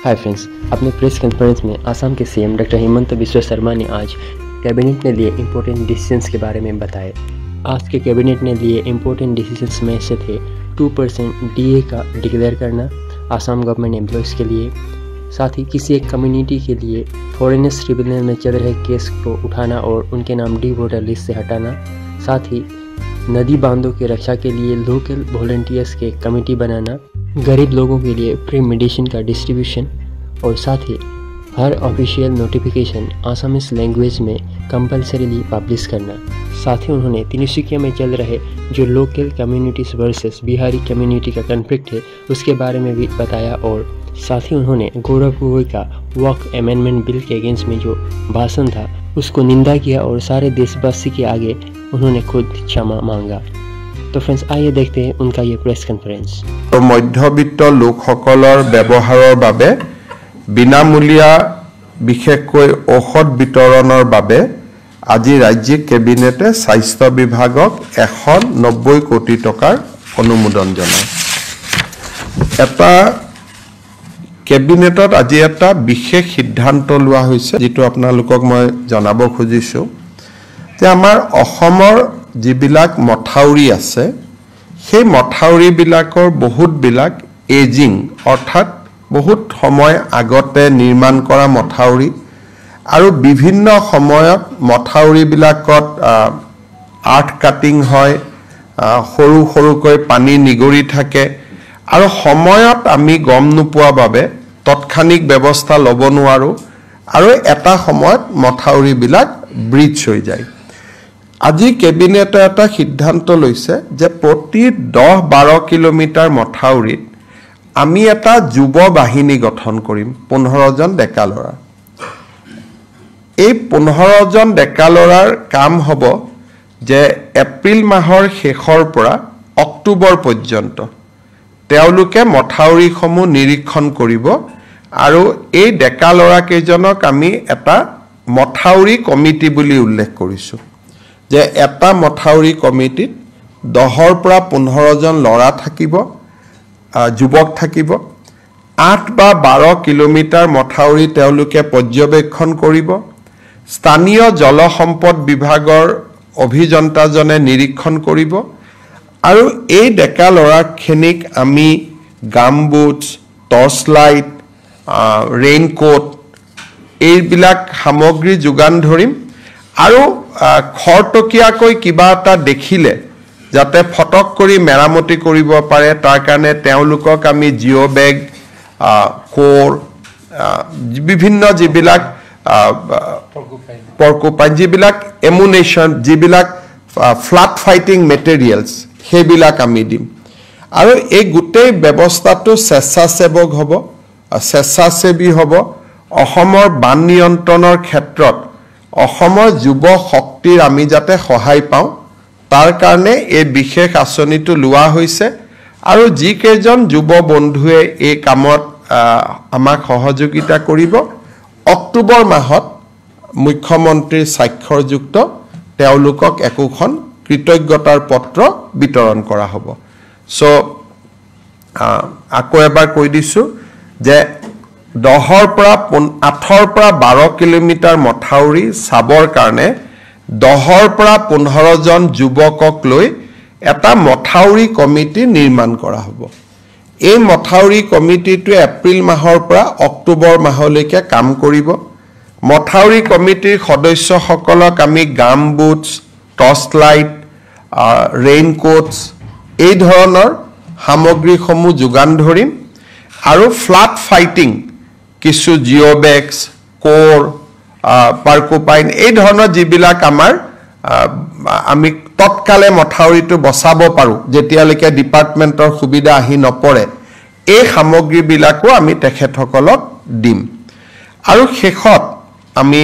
Hi friends, अपने press conference में असम के CM doctor Hemant Biswa Sharma ने आज कैबिनेट ने लिए इम्पोर्टेंट डिसीजंस के बारे में बताए। आज के कैबिनेट ने लिए इम्पोर्टेंट डिसीजंस में से थे 2% DA का डिक्लेयर करना असम गवर्नमेंट एम्प्लॉयज़ के लिए, साथ ही किसी एक कम्युनिटी के लिए फॉरेनर्स ट्रिब्यूनल में चल रहे केस को उठाना और उनके नाम डी वोटर लिस्ट से हटाना, साथ ही नदी बांधों की रक्षा के लिए लोकल वॉलंटियर्स के कमेटी बनाना, गरीब लोगों के लिए फ्री मेडिसिन का डिस्ट्रीब्यूशन और साथ ही हर ऑफिशियल नोटिफिकेशन आसामीज लैंग्वेज में कंपलसरीली पब्लिश करना। साथ ही उन्होंने तिनसुकिया में चल रहे जो local communities versus Bihari community का कन्फ्लिक्ट है उसके बारे में भी बताया और साथ ही उन्होंने गौरव गोगोई का वक्फ अमेंडमेंट बिल के अगेंस्ट में जो भाषण था उसको निंदा किया और सारे देशवासी के आगे उन्होंने खुद क्षमा मांगा। तो फ्रेंड्स, आइए देखते हैं उनका ये प्रेस कॉन्फ्रेंस। तो मध्यवित्त लोकসকলৰ ব্যৱহাৰৰ বাবে বিনামূলীয়া বিশেষকৈ ঔষধ বিতৰণৰ বাবে আজি ৰাজ্যিক কেবিনেটে স্বাস্থ্য বিভাগক 190 কোটি টকাৰ অনুমোদন জনায়। এটা কেবিনেটত আজি এটা বিশেষ সিদ্ধান্ত লোৱা হৈছে যেটো আপোনালোকক মই জনাব খুজিছো যে আমাৰ অসমৰ যিবিলাক মথাউৰি আছে সেই মথাউৰিবিলাকৰ বহুতবিলাক এজিং অৰ্থাৎ বহুত সময় আগতে নিৰ্মাণ কৰা মথাউৰি আৰু বিভিন্ন সময়ত মথাউৰিবিলাকত আৰ্ট কাটিং হয়, সৰু সৰুকৈ পানী নিগৰি থাকে আৰু সময়ত আমি গম নোপোৱা বাবে তৎক্ষণিক ব্যৱস্থা ল'ব নোৱাৰো আৰু এটা সময়ত মথাউৰিবিলাক ব্ৰিজ হৈ যায়। আজি কেবিনেটে এটা সিদ্ধান্ত লৈছে যে প্ৰতি 10-12 কিলোমিটাৰ মথাউৰিত আমি এটা যুৱ বাহিনী গঠন কৰিম 15 জন ডেকা ল'ৰা। এই 15 জন ডেকা ল'ৰাৰ কাম হ'ব যে এপ্ৰিল মাহৰ শেষৰ পৰা অক্টোবৰ পৰ্যন্ত তেওঁলোকে মথাউৰিসমূহ নিৰীক্ষণ কৰিব আৰু এই ডেকা ল'ৰা কেইজনক আমি এটা মথাউৰি কমিটি বুলি উল্লেখ কৰিছো যে এটা মথাউৰি কমিটিত 10 পৰা 15 জন ল'ৰা থাকিব, যুৱক থাকিব। 8 বা 12 কিলোমিটাৰ মথাউৰি তেওঁলোকে পৰ্যবেক্ষণ কৰিব। স্থানীয় জলসম্পদ বিভাগৰ অভিযন্তাজনে নিৰীক্ষণ কৰিব আৰু এই ডেকা ল'ৰাখিনিক আমি গামবুটছ, টৰ্চ লাইট, ৰেইনকোট এইবিলাক সামগ্ৰী যোগান ধৰিম আৰু খৰটকীয়াকৈ কিবা এটা দেখিলে যাতে ফটক কৰি মেৰামতি কৰিব পাৰে তাৰ কাৰণে তেওঁলোকক আমি জিঅ' বেগ, কোৰ, বিভিন্ন যিবিলাক পৰ্কুপাইন যিবিলাক এমুনেশ্যন যিবিলাক ফ্লাড ফাইটিং মেটেৰিয়েলছ সেইবিলাক আমি দিম আৰু এই গোটেই ব্যৱস্থাটো স্বেচ্ছাসেৱক হ'ব, স্বেচ্ছাসেৱী হ'ব। অসমৰ বান নিয়ন্ত্ৰণৰ ক্ষেত্ৰত অসমৰ যুৱ শক্তিৰ আমি যাতে সহায় পাওঁ তাৰ কাৰণে এই বিশেষ আঁচনিটো লোৱা হৈছে আৰু যিকেইজন যুৱ বন্ধুৱে এই কামত আমাক সহযোগিতা কৰিব অক্টোবৰ মাহত মুখ্যমন্ত্ৰীৰ স্বাক্ষৰযুক্ত তেওঁলোকক একোখন কৃতজ্ঞতাৰ পত্ৰ বিতৰণ কৰা হ'ব। সো আকৌ এবাৰ কৈ দিছোঁ যে 8 পৰা 12 কিলোমিটাৰ মথাউৰি চাবৰ কাৰণে 10 পৰা 15 জন যুৱকক লৈ এটা মথাউৰি কমিটি নিৰ্মাণ কৰা হ'ব। এই মথাউৰি কমিটিটো এপ্ৰিল মাহৰ পৰা অক্টোবৰ মাহলৈকে কাম কৰিব। মথাউৰি কমিটিৰ সদস্যসকলক আমি গামবুটছ, টৰ্চ লাইট, ৰেইনকোটছ এই ধৰণৰ সামগ্ৰীসমূহ যোগান ধৰিম আৰু ফ্লাড ফাইটিং কিছু জিঅ' বেগছ, কোৰ, পাৰ্কুপাইন এই ধৰণৰ যিবিলাক আমাৰ আমি তৎকালে মথাউৰিটো বচাব পাৰোঁ যেতিয়ালৈকে ডিপাৰ্টমেণ্টৰ সুবিধা আহি নপৰে এই সামগ্ৰীবিলাকো আমি তেখেতসকলক দিম। আৰু শেষত আমি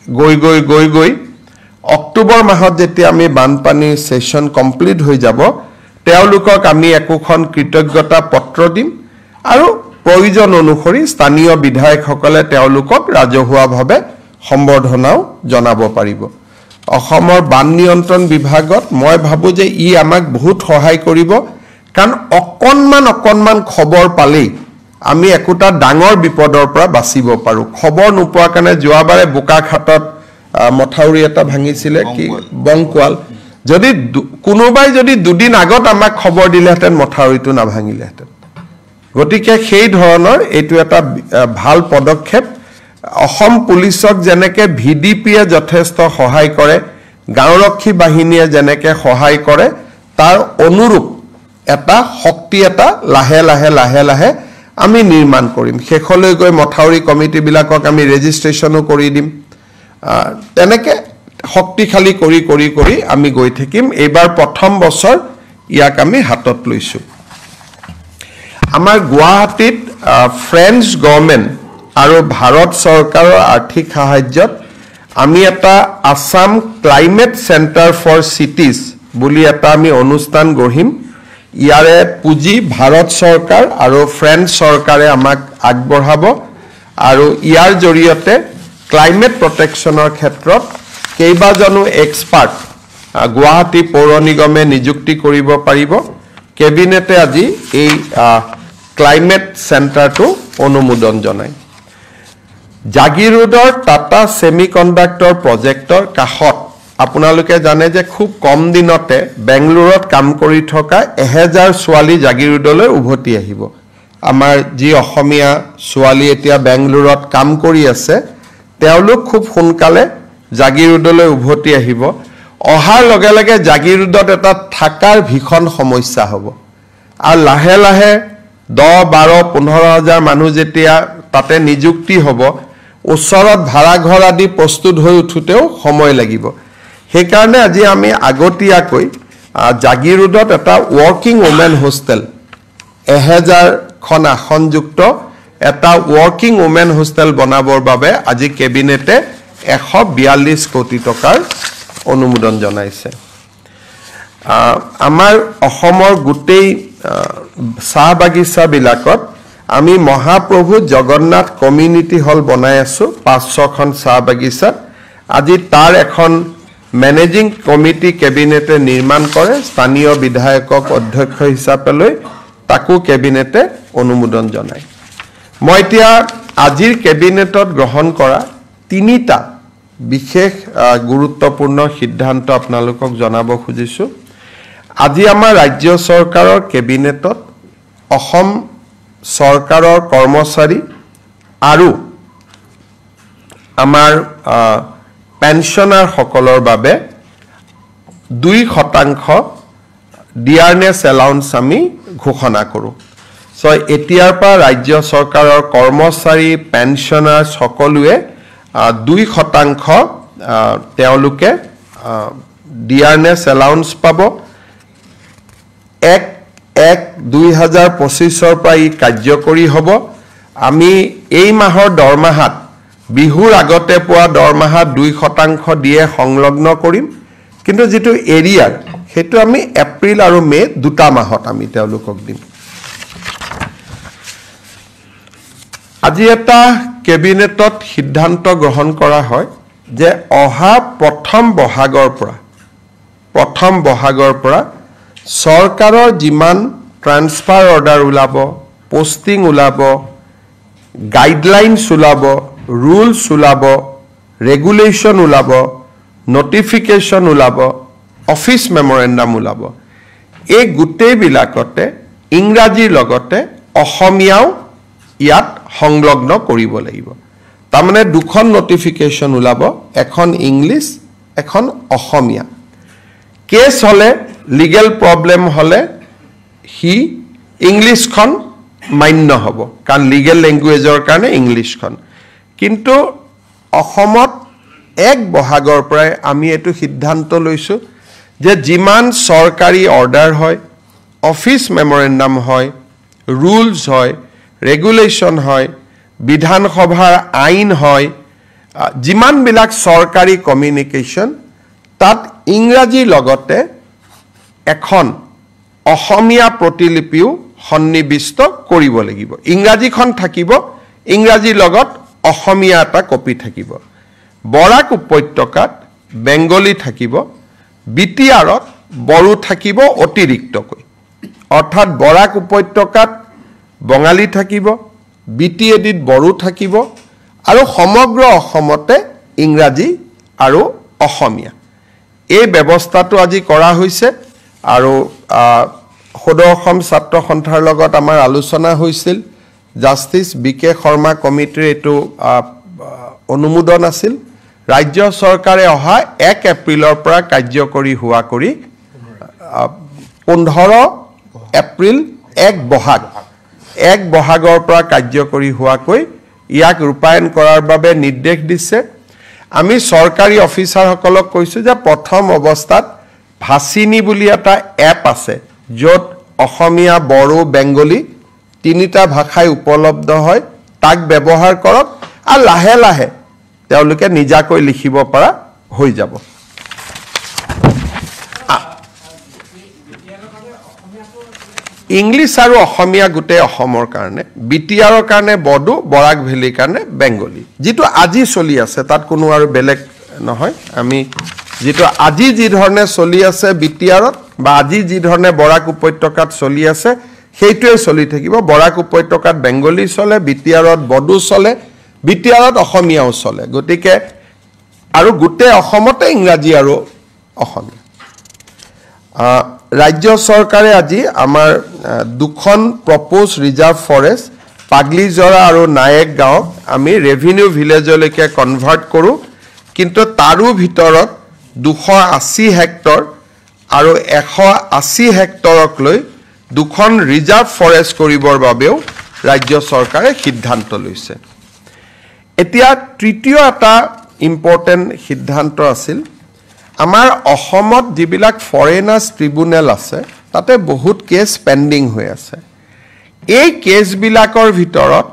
গৈ অক্টোবৰ মাহত যেতিয়া আমি বানপানীৰ সেশ্যন কমপ্লিট হৈ যাব তেওঁলোকক আমি একোখন কৃতজ্ঞতা পত্ৰ দিম আৰু প্ৰয়োজন অনুসৰি স্থানীয় বিধায়কসকলে তেওঁলোকক ৰাজহুৱাভাৱে সম্বৰ্ধনাও জনাব পাৰিব। অসমৰ বান নিয়ন্ত্ৰণ বিভাগত মই ভাবোঁ যে ই আমাক বহুত সহায় কৰিব কাৰণ অকণমান খবৰ পালেই আমি একোটা ডাঙৰ বিপদৰ পৰা বাচিব পাৰোঁ খবৰ নোপোৱাৰ কাৰণে যোৱাবাৰে বোকাখাটত মথাউৰি এটা ভাঙিছিলে কি বংকুৱাল যদি কোনোবাই যদি দুদিন আগত আমাক খবৰ দিলেহেঁতেন মথাউৰিটো নাভাঙিলেহেঁতেন গতিকে সেই ধৰণৰ এইটো এটা ভাল পদক্ষেপ অসম পুলিচক যেনেকৈ ভিডিপিয়ে যথেষ্ট সহায় কৰে গাঁওৰক্ষী বাহিনীয়ে যেনেকৈ সহায় কৰে তাৰ অনুৰূপ এটা শক্তি এটা লাহে লাহে লাহে লাহে আমি নিৰ্মাণ কৰিম শেষলৈ গৈ মথাউৰি কমিটিবিলাকক আমি ৰেজিষ্ট্ৰেশ্যনো কৰি দিম তেনেকৈ শক্তিশালী কৰি কৰি কৰি আমি গৈ থাকিম এইবাৰ প্ৰথম বছৰ ইয়াক আমি হাতত লৈছোঁ আমাৰ গুৱাহাটীত ফ্ৰেঞ্চ গভৰ্ণমেণ্ট আৰু ভাৰত চৰকাৰৰ আৰ্থিক সাহায্যত আমি এটা Assam climate centre for cities বুলি এটা আমি অনুষ্ঠান গঢ়িম ইয়াৰে পুঁজি ভাৰত চৰকাৰ আৰু ফ্ৰেঞ্চ চৰকাৰে আমাক আগবঢ়াব আৰু ইয়াৰ জৰিয়তে ক্লাইমেট প্ৰটেকশ্যনৰ ক্ষেত্ৰত কেইবাজনো এক্সপাৰ্ট গুৱাহাটী পৌৰ নিগমে নিযুক্তি কৰিব পাৰিব কেবিনেটে আজি এই ক্লাইমেট চেণ্টাৰটো অনুমোদন জনায় জাগিৰোডৰ টাটা ছেমিকণ্ডাক্টৰ প্ৰজেক্টৰ কাষত আপোনালোকে জানে যে খুব কম দিনতে বেংগলুৰুত কাম কৰি থকা 1000 ছোৱালী জাগিৰোডলৈ উভতি আহিব আমাৰ যি অসমীয়া ছোৱালী এতিয়া বেংগলুৰুত কাম কৰি আছে তেওঁলোক খুব সোনকালে জাগিৰোডলৈ উভতি আহিব অহাৰ লগে লগে জাগিৰোডত এটা থাকাৰ ভীষণ সমস্যা হ'ব আৰু লাহে লাহে 10-12-15,000 মানুহ যেতিয়া তাতে নিযুক্তি হ'ব ওচৰত ভাড়া ঘৰ আদি প্ৰস্তুত হৈ উঠোতেও সময় লাগিব সেইকাৰণে আজি আমি আগতীয়াকৈ জাগিৰোডত এটা ৱৰ্কিং ওমেন হোষ্টেল 1000খন আসনযুক্ত এটা ৱৰ্কিং ওমেন হোষ্টেল বনাবৰ বাবে আজি কেবিনেটে 142 কোটি টকাৰ অনুমোদন জনাইছে আমাৰ অসমৰ গোটেই চাহ বাগিচাবিলাকত আমি মহাপ্ৰভু জগন্নাথ কমিউনিটি হল বনাই আছো 500খন চাহ বাগিচাত আজি তাৰ এখন মেনেজিং কমিটি কেবিনেটে নিৰ্মাণ কৰে স্থানীয় বিধায়কক অধ্যক্ষ হিচাপে লৈ তাকো কেবিনেটে অনুমোদন জনায় মই এতিয়া আজিৰ কেবিনেটত গ্ৰহণ কৰা তিনিটা বিশেষ গুৰুত্বপূৰ্ণ সিদ্ধান্ত আপোনালোকক জনাব খুজিছো আজি আমাৰ ৰাজ্য চৰকাৰৰ কেবিনেটত অসম চৰকাৰৰ কৰ্মচাৰী আৰু আমাৰ পেনশনাৰ সকলৰ বাবে 2% ডিয়াৰনেছ এলাউন্স আমি ঘোষণা কৰোঁ সো এতিয়াৰ পৰা ৰাজ্য চৰকাৰৰ কৰ্মচাৰী পেনশনাৰ সকলোৱে 2% তেওঁলোকে ডিয়াৰনেছ এলাউন্স পাব 1/1/2025 পৰা ই কাৰ্যকৰী হ'ব আমি এই মাহৰ দৰমহাত বিহুৰ আগতে পোৱা দৰমহাত 2% দিয়ে সংলগ্ন কৰিম কিন্তু যেটো এৰিয়াৰ হেতু আমি এপ্ৰিল আৰু মে দুটা মাহত আমি তেওঁলোকক দিম আজি এটা কেবিনেটত সিদ্ধান্ত গ্ৰহণ কৰা হয় যে অহা প্ৰথম বহাগৰ পৰা চৰকাৰৰ যিমান ট্ৰান্সফাৰ অৰ্ডাৰ ওলাব পোষ্টিং ওলাব গাইডলাইনছ ওলাব ৰুলছ ওলাব ৰেগুলেশ্যন ওলাব নটিফিকেশ্যন ওলাব অফিচ মেমৰেণ্ডাম ওলাব এই গোটেইবিলাকতে ইংৰাজীৰ লগতে অসমীয়াও ইয়াত সংলগ্ন কৰিব লাগিব তাৰমানে দুখন নটিফিকেশ্যন ওলাব এখন ইংলিছ এখন অসমীয়া কেছ হলে লিগেল প্ৰবলেম হলে হি ইংলিছখন মান্য হ'ব কাৰণ লিগেল ল্যাঙ্গুৱেজৰ কাৰণে ইংলিছখন কিন্তু অসমত 1 বহাগৰ পৰা আমি এটো সিদ্ধান্ত লৈছো যে যিমান সৰকাৰি অৰ্ডাৰ হয় অফিস মেমৰেণ্ডাম হয় ৰুলছ হয় ৰেগুলেশ্যন হয় বিধানসভাৰ আইন হয় যিমান বিলাক সৰকাৰি কমিউনিকেশ্যন তাত ইংৰাজী লগতে এখন অসমীয়া প্ৰতিলিপিও সন্নিবিষ্ট কৰিব লাগিব ইংৰাজীখন থাকিব ইংৰাজী লগত অসমীয়া এটা কপি থাকিব বৰাক উপত্যকাত বেংগলী থাকিব বিটিআৰত বড়ো থাকিব অতিৰিক্তকৈ অৰ্থাৎ বৰাক উপত্যকাত বঙালী থাকিব BTADত বড়ো থাকিব আৰু সমগ্ৰ অসমতে ইংৰাজী আৰু অসমীয়া এই ব্যৱস্থাটো আজি কৰা হৈছে আৰু সদৌ অসম ছাত্ৰ সন্থাৰ লগত আমাৰ আলোচনা হৈছিল জাষ্টিস BK শৰ্মা কমিটিৰ এটো অনুমোদন আছিল ৰাজ্য চৰকাৰে অহা 1 এপ্ৰিলৰ পৰা কাৰ্যকৰী হোৱা কৰি 15 এপ্ৰিল 1 বহাগৰ পৰা কাৰ্যকৰী হোৱাকৈ ইয়াক ৰূপায়ণ কৰাৰ বাবে নিৰ্দেশ দিছে আমি সৰকাৰি অফিচাৰ সকলক কৈছো যে প্ৰথম অৱস্থাত ভাসিনী বুলি এটা এপ আছে যত অসমীয়া বড়ো বেংগলী তিনিটা ভাষাই উপলব্ধ হয় তাক ব্যৱহাৰ কৰক আৰু লাহে লাহে তেওঁলোকে নিজাকৈ লিখিব পৰা হৈ যাব ইংলিশ আৰু অসমীয়া গুটে অসমৰ কাৰণে বিটিআৰৰ কাৰণে বড়ো বৰাক ভেলীৰ কাৰণে বেংগলী যেটো আজি চলি আছে তাত কোনো আৰু বেলেগ নহয় আমি যেটো আজি যি ধৰণে চলি আছে বিটিআৰত বা আজি যি ধৰণে বৰাক উপত্যকাত চলি আছে সেইটোৱে চলি থাকিব বৰাক উপত্যকাত বেংগলী চলে বিটিআৰত বড়ো চলে বিটিআৰত অসমীয়াও চলে গতিকে আৰু গুটে অসমতে ইংৰাজী আৰু অসমীয়া ৰাজ্য চৰকাৰে আজি আমাৰ দুখন প্ৰপ'জ ৰিজাৰ্ভ ফৰেষ্ট পাগলিজৰা আৰু নায়েক গাঁও আমি ৰেভিনিউ ভিলেজলৈকে কনভাৰ্ট কৰো কিন্তু তাৰো ভিতৰত 280 হেক্টৰ আৰু 180 হেক্টৰক লৈ দুখন ৰিজাৰ্ভ ফৰেষ্ট কৰিবৰ বাবেও ৰাজ্য চৰকাৰে সিদ্ধান্ত লৈছে এতিয়া তৃতীয় এটা ইম্পৰ্টেন্ট সিদ্ধান্ত আছিল আমাৰ অসমত যিবিলাক ফৰেনাৰ্ছ ট্ৰিব্যুনেল আছে তাতে বহুত কেছ পেন্ডিং হৈ আছে এই কেছবিলাকৰ ভিতৰত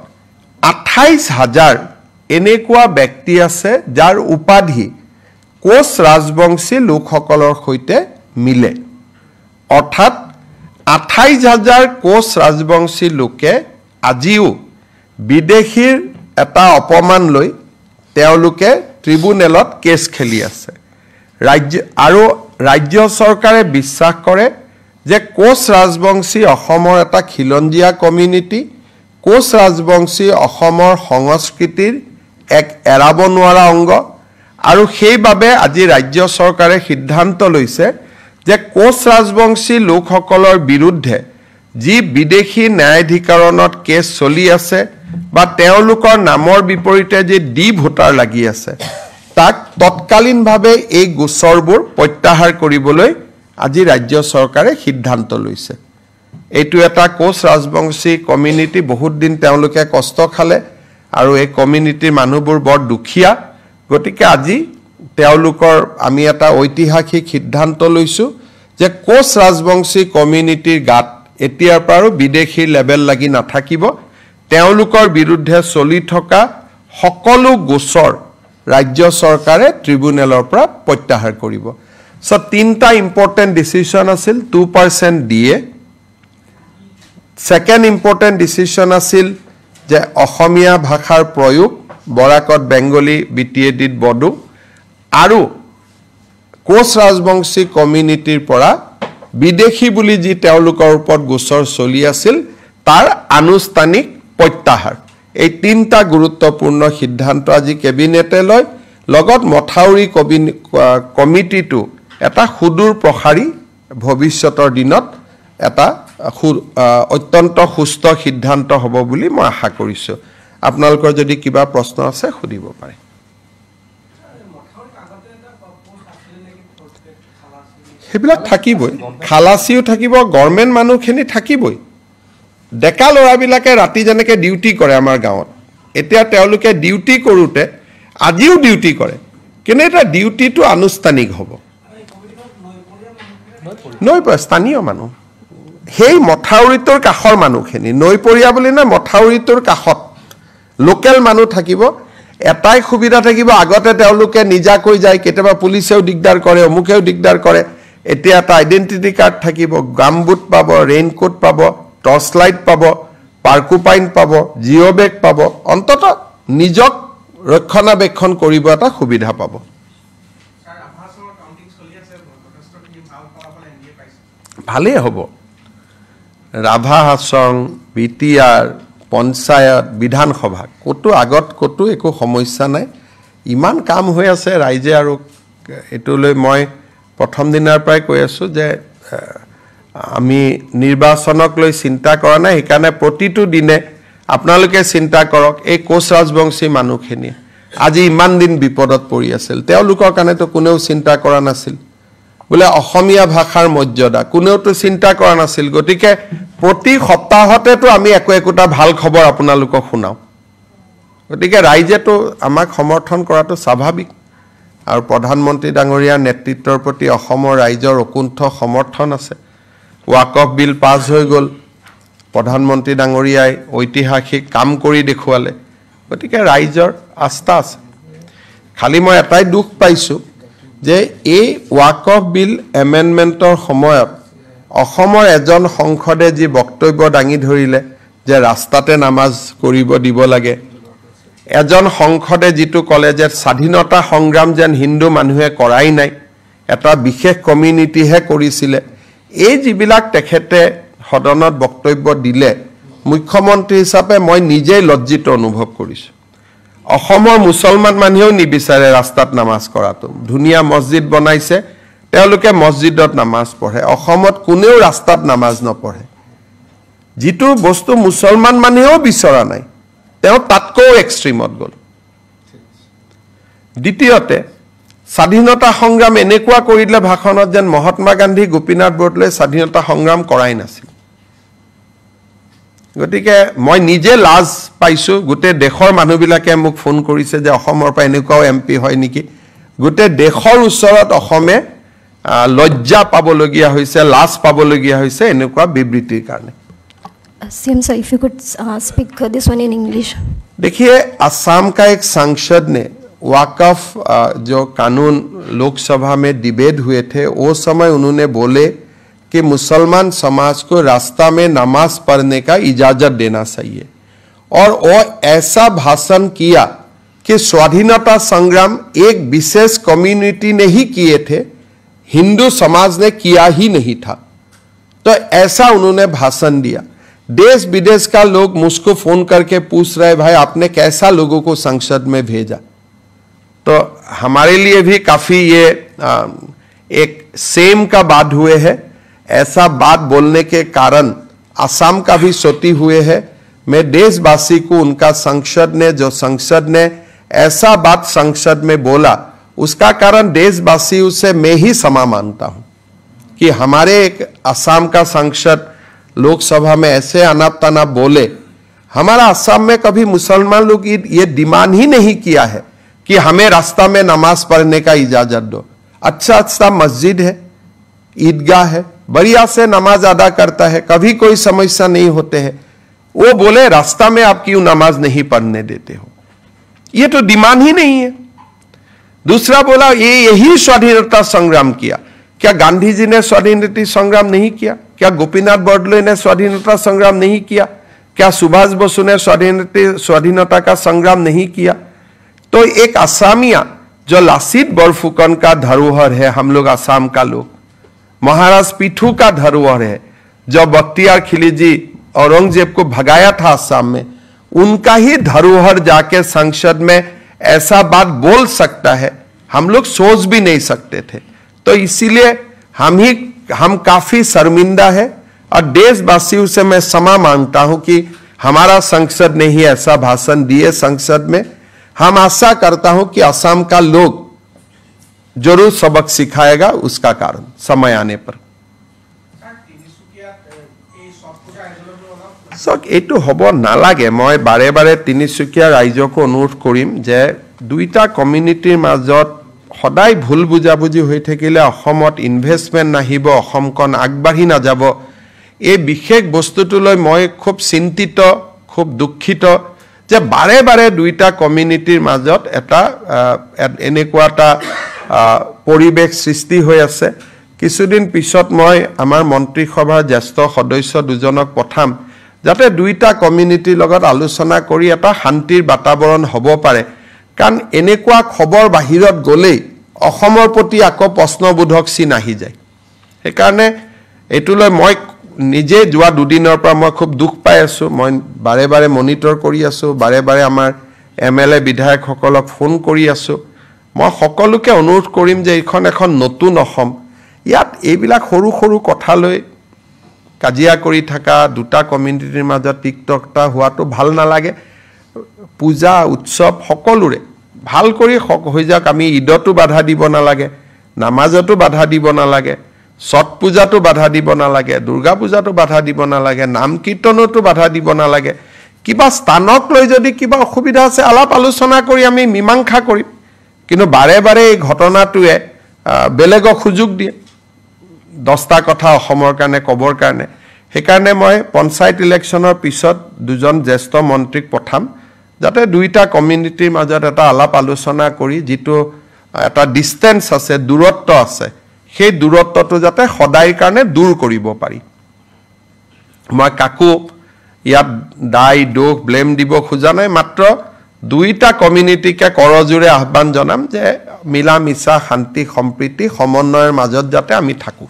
28000 এনেকুৱা ব্যক্তি আছে যাৰ উপাধি কোচ ৰাজবংশী লোকসকলৰ সৈতে মিলে অৰ্থাৎ 28000 কোচ ৰাজবংশী লোকে আজিও বিদেশীৰ এটা অপমান লৈ তেওঁলোকে ট্ৰিব্যুনেলত কেছ খেলি আছে ৰাজ্য চৰকাৰে বিশ্বাস কৰে যে কোচ ৰাজবংশী অসমৰ এটা খিলঞ্জিয়া কমিউনিটি কোচ ৰাজবংশী অসমৰ সংস্কৃতিৰ এক এৰাব নোৱাৰা অংগ আৰু সেইবাবে আজি ৰাজ্য চৰকাৰে সিদ্ধান্ত লৈছে যে কোচ ৰাজবংশী লোকসকলৰ বিৰুদ্ধে যি বিদেশী ন্যায়াধিকৰণত কেছ চলি আছে বা তেওঁলোকৰ নামৰ বিপৰীতে যে ডি ভোটাৰ লাগি আছে তাক তৎকালীনভাৱে এই গোচৰবোৰ প্ৰত্যাহাৰ কৰিবলৈ আজি ৰাজ্য চৰকাৰে সিদ্ধান্ত লৈছে এইটো এটা কোচ ৰাজবংশী কমিউনিটি বহুত দিন তেওঁলোকে কষ্ট খালে আৰু এই কমিউনিটিৰ মানুহবোৰ বৰ দুখিয়া গতিকে আজি তেওঁলোকৰ আমি এটা ঐতিহাসিক সিদ্ধান্ত লৈছো যে কোচ ৰাজবংশী কমিউনিটিৰ গাত এতিয়াৰ পৰা বিদেশীৰ লেভেল লাগি নাথাকিব তেওঁলোকৰ বিৰুদ্ধে চলি থকা সকলো গোচৰ ৰাজ্য চৰকাৰে ট্ৰিব্যুনেলৰ পৰা প্ৰত্যাহাৰ কৰিব সো তিনটা ইম্পৰ্টেন্ট ডিসিশন আছিল 2% ডিএ সেকেন্ড ইম্পৰ্টেন্ট ডিসিশন আছিল যে অসমীয়া ভাষাৰ প্ৰয়োগ বৰাকত বেংগলী বিটিএডিত বড়ো আৰু কোচ ৰাজবংশী কমিউনিটিৰ পৰা বিদেশী বুলি যি তেওঁলোকৰ ওপৰত গোচৰ চলি আছিল তাৰ আনুষ্ঠানিক প্ৰত্যাহাৰ এই তিনটা গুৰুত্বপূৰ্ণ সিদ্ধান্ত আজি কেবিনেটে লয় লগত মথাউৰি কমিটিটো এটা সুদূৰ প্ৰসাৰী ভৱিষ্যতৰ দিনত এটা অত্যন্ত সুস্থ সিদ্ধান্ত হ'ব বুলি মই আশা কৰিছো আপোনালোকৰ যদি কিবা প্ৰশ্ন আছে সুধিব পাৰে হেবিলাক থাকিবই খালাসিও থাকিব গভৰ্ণমেণ্ট মানুহখিনি থাকিবই ডেকা লৰাবিলাকে ৰাতি জনেকে ডিউটি কৰে আমাৰ গাঁৱত এতিয়া তেওঁলোকে ডিউটি কৰোতে আজিও ডিউটি কৰে কিন্তু এটা ডিউটিটো আনুষ্ঠানিক হ'ব নৈপৰীয়া স্থানীয় মানুহ হেই মথাউৰিটোৰ কাষৰ মানুহখিনি নৈপৰীয়া বুলি না মথাউৰিটোৰ কাষত লোকেল মানুহ থাকিব এটাই সুবিধা থাকিব আগতে তেওঁলোকে নিজাকৈ যায় কেতিয়াবা পুলিচেও দিগদাৰ কৰে অমুকেও দিগদাৰ কৰে এতিয়া এটা আইডেন্টিটি কাৰ্ড থাকিব গামবুট পাব ৰেইনকোট পাব টৰ্চ লাইট পাব পাৰ্কুপাইন পাব জিঅ' বেগ পাব অন্তত নিজক ৰক্ষণাবেক্ষণ কৰিব এটা সুবিধা পাব ভালেই হ'ব ৰাভা হাছং বিটিআৰ পঞ্চায়ত বিধানসভা কতো আগত কতো একো সমস্যা নাই ইমান কাম হৈ আছে ৰাইজে আৰু এটোলৈ মই প্ৰথম দিনৰ পৰাই কৈ আছো যে আমি নিৰ্বাচনক লৈ চিন্তা কৰা নাই সেইকাৰণে প্ৰতিটো দিনে আপোনালোকে চিন্তা কৰক এই কোচ ৰাজবংশী মানুহখিনি আজি ইমান দিন বিপদত পৰি আছিল তেওঁলোকৰ কাৰণে তো কোনেও চিন্তা কৰা নাছিল বলে অসমীয়া ভাষাৰ মৰ্যাদা কোনেও তো চিন্তা কৰা নাছিল গতিকে প্ৰতি সপ্তাহতে তো আমি একোটা ভাল খবৰ আপোনালোকক শুনাও গতিকে ৰাইজে তো আমাক সমৰ্থন কৰাটো স্বাভাৱিক আৰু প্ৰধানমন্ত্ৰী ডাঙৰীয়াৰ নেতৃত্বৰ প্ৰতি অসমৰ ৰাইজৰ অকুণ্ঠ সমৰ্থন আছে ওয়াকফ বিল পাছ হৈ গল প্ৰধানমন্ত্ৰী ডাঙৰীয়াই ঐতিহাসিক কাম কৰি দেখুৱালে গতিকে ৰাইজৰ আস্থা আছে খালি মই এটাই দুখ পাইছো যে এই ওয়াকফ বিল এমেন্ডমেন্টৰ সময়ত অসমৰ এজন সংসদে যি বক্তব্য দাঙি ধৰিলে যে ৰাস্তাতে নামাজ কৰিব দিব লাগে এজন সংসদে যিটো কলে যে স্বাধীনতা সংগ্ৰাম যেন হিন্দু মানুহে কৰাই নাই এটা বিশেষ কমিউনিটিহে কৰিছিলে এই যিবিলাক তেখেতে সদনত বক্তব্য দিলে মুখ্যমন্ত্ৰী হিচাপে মই নিজেই লজ্জিত অনুভৱ কৰিছো অসমৰ মুছলমান মানুহেও নিবিচাৰে ৰাস্তাত নামাজ কৰাটো ধুনিয়া মছজিদ বনাইছে তেওঁলোকে মছজিদত নামাজ পঢ়ে অসমত কোনেও ৰাস্তাত নামাজ নপঢ়ে যিটো বস্তু মুছলমান মানুহেও বিচৰা নাই তেওঁ তাতকৈ এক্সট্ৰিমত গল দ্বিতীয়তে স্বাধীনতা সংগ্ৰাম এনেকুৱা কৰিলে ভাষণত যেন মহাত্মা গান্ধী গোপীনাথ বৰদলৈ স্বাধীনতা সংগ্ৰাম কৰাই নাছিল গতিকে মই নিজে লাজ পাইছো গোটে দেশৰ মানুহবিলাকে মোক ফোন কৰিছে যে অসমৰ পৰা এনেকুৱাও এমপি হয় নেকি গোটে দেশৰ ওচৰত অসমে লজ্জা পাবলগীয়া হৈছে লাজ পাবলগীয়া হৈছে এনেকুৱা বিবৃতিৰ কাৰণে CM sir, if you could speak this one in English. देखिए असम का एक सांसद ने वाकफ जो कानून लोकसभा में डिबेट हुए थे वो समय उन्होंने बोले कि मुसलमान समाज को रास्ता में नमाज पढ़ने का इजाजत देना चाहिए और वो ऐसा भाषण किया कि स्वाधीनता संग्राम एक विशेष कम्युनिटी ने ही किए थे हिंदू समाज ने किया ही नहीं था तो ऐसा उन्होंने भाषण दिया देश विदेश का लोग मुझको फोन करके पूछ रहे भाई आपने कैसा लोगों को संसद में भेजा तो हमारे लिए भी काफी ये एक सेम का बात हुए है ऐसा बात बोलने के कारण असम का भी क्षति हुए है मैं देशवासी को उनका संसद ने ऐसा बात संसद में बोला उसका कारण देशवासियों से मैं ही क्षमा मांगता हूं कि हमारे एक असम का सांसद लोकसभा में ऐसे अनाप तनाप बोले हमारा असम में कभी मुसलमान लोग ये डिमांड ही नहीं किया है कि हमें रास्ता में नमाज पढ़ने का इजाजत दो अच्छा मस्जिद है ईदगाह है बढ़िया से नमाज अदा करता है कभी कोई समस्या नहीं होते हैं वो बोले रास्ता में आप क्यों नमाज नहीं पढ़ने देते हो ये तो डिमांड ही नहीं है दूसरा बोला यही स्वाधीनता संग्राम किया क्या गांधी जी ने स्वाधीनता संग्राम नहीं किया क्या गोपीनाथ बरदलोई ने स्वाधीनता संग्राम नहीं किया क्या सुभाष बसु ने स्वाधीनता का संग्राम नहीं किया तो एक असामिया जो लासित बरफुकन का धरोहर है हम लोग असम का लोग महाराज पीठू का धरोहर है जो बख्तियार खिलजी औरंगजेब को भगाया था असम में उनका ही धरोहर जाके संसद में ऐसा बात बोल सकता है हम लोग सोच भी नहीं सकते थे तो इसीलिए हम काफी शर्मिंदा है और देशवासियों से मैं क्षमा मांगता हूं कि हमारा संसद ने ही ऐसा भाषण दिए संसद में हम आशा करता हूं कि असम का लोग जरूर सबक सिखाएगा उसका कारण समय आने पर এইটো হ'ব নালাগে মই বাৰে বাৰে তিনিচুকীয়া ৰাইজকো অনুৰোধ কৰিম যে দুইটা কমিউনিটিৰ মাজত সদায় ভুল বুজাবুজি হৈ থাকিলে অসমত ইনভেষ্টমেন্ট নাহিব অসমখন আগবাঢ়ি না যাব এই বিশেষ বস্তুটোলৈ মই খুব চিন্তিত খুব দুঃখিত যে বাৰে বাৰে দুইটা কমিউনিটিৰ মাজত এটা এনেকুৱা এটা পৰিবেশ সৃষ্টি হৈ আছে কিছুদিন পিছত মই আমাৰ মন্ত্ৰী সভাৰ জ্যেষ্ঠ সদস্য দুজনক পঠাম যাতে দুইটা কমিউনিটিৰ লগত আলোচনা কৰি এটা শান্তিৰ বাতাবৰণ হ'ব পাৰে কাৰণ এনেকুৱা খবৰ বাহিৰত গলেই অসমৰ প্ৰতি আকৌ প্ৰশ্নবোধক চিন আহি যায় সেইকাৰণে এটোলৈ মই নিজে যোৱা দুদিনৰ পৰা মই খুব দুখ পাই আছোঁ মই বাৰে বাৰে মনিটৰ কৰি আছোঁ বাৰে বাৰে আমাৰ MLA বিধায়কসকলক ফোন কৰি আছোঁ মই সকলোকে অনুৰোধ কৰিম যে এইখন এখন নতুন অসম ইয়াত এইবিলাক সৰু সৰু কথা লৈ কাজিয়া কৰি থকা দুটা কমিউনিটিৰ মাজত টিকটকটা হোৱাটো ভাল নালাগে পূজা উৎসৱ সকলোৰে ভাল কৰি হৈ যাওক আমি ঈদতো বাধা দিব নালাগে নামাজতো বাধা দিব নালাগে ছট পূজাতো বাধা দিব নালাগে দুৰ্গা পূজাতো বাধা দিব নালাগে নাম কীৰ্তনতো বাধা দিব নালাগে কিবা স্থানক লৈ যদি কিবা অসুবিধা আছে আলাপ আলোচনা কৰি আমি মীমাংসা কৰিম কিন্তু বাৰে বাৰে এই ঘটনাটোৱে বেলেগক সুযোগ দিয়ে 10টা কথা অসমৰ কাৰণে কবৰ কাৰণে সেইকাৰণে মই পঞ্চায়ত ইলেকশ্যনৰ পিছত দুজন জ্যেষ্ঠ মন্ত্ৰীক পঠাম যাতে দুইটা কমিউনিটিৰ মাজত এটা আলাপ আলোচনা কৰি যিটো এটা ডিষ্টেন্স আছে দূৰত্ব আছে সেই দূৰত্বটো যাতে সদায়ৰ কাৰণে দূৰ কৰিব পাৰি মই কাকো ইয়াত দাই দোষ ব্লেম দিব খোজা নাই মাত্ৰ দুইটা কমিউনিটিকে কৰজোৰে আহ্বান জনাম যে মিলা মিছা শান্তি সম্প্ৰীতি সমন্বয়ৰ মাজত যাতে আমি থাকো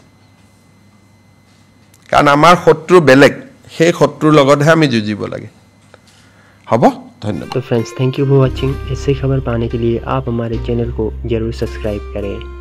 কাৰণ আমাৰ শত্ৰু বেলেগ সেই শত্ৰুৰ লগতহে আমি যুঁজিব লাগে হ'ব धन्यवाद। तो friends thank you for watching ऐसे खबर पाने के लिए आप हमारे चैनल को जरूर सब्सक्राइब करें।